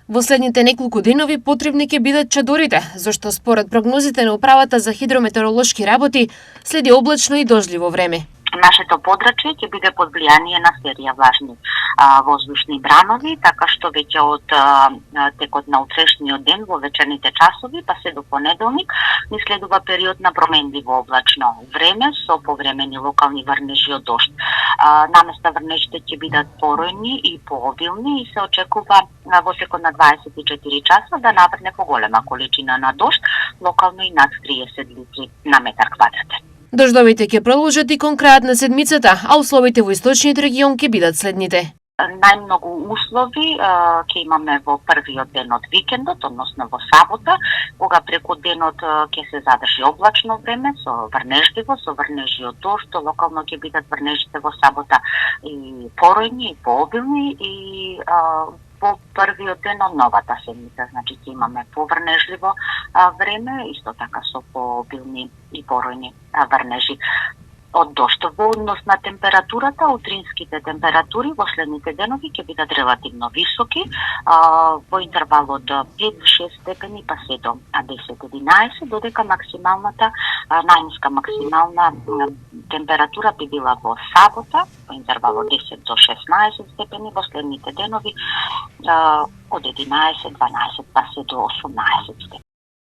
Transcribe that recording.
Во следните неколку денови потребни ќе бидат чадорите, зашто според прогнозите на Управата за хидрометеоролошки работи следи облачно и дожливо време. Нашето подрачје ќе биде под влијание на серија влажни воздушни бранови, така што веќе од текот на утрешниот ден во вечерните часови па се до понеделник ни следува период на променливо облачно време со повремени локални врнежи од дожд. Наместа врнежите ќе бидат поројни и пообилни и се очекува во текот на 24 часа да наврне поголема количина на дожд, локално и над 30 литри на метар квадратен. Дождовите ќе продолжат и кон крајот на седмицата, а условите во источниот регион ќе бидат следните. Најмногу услови ќе имаме во првиот ден од викендот, односно во сабота, кога преку денот ќе се задржи облачно време со врнежливо, со врнежи од дожд, локално ќе бидат врнежите во сабота и поројни и пообилни и по првиот ден од новата седмица, значи ќе имаме поврнежливо време, исто така со пообилни и поројни врнежи од дожд. Во однос на температурата, утринските температури во следните денови ќе бидат релативно високи, во интервал од 5-6 степени па се до 10-11, додека максималната, најниска максимална температура би била во сабота, во интервал од 10 до 16 степени, во следните денови од 11-12 па се до 18 степени.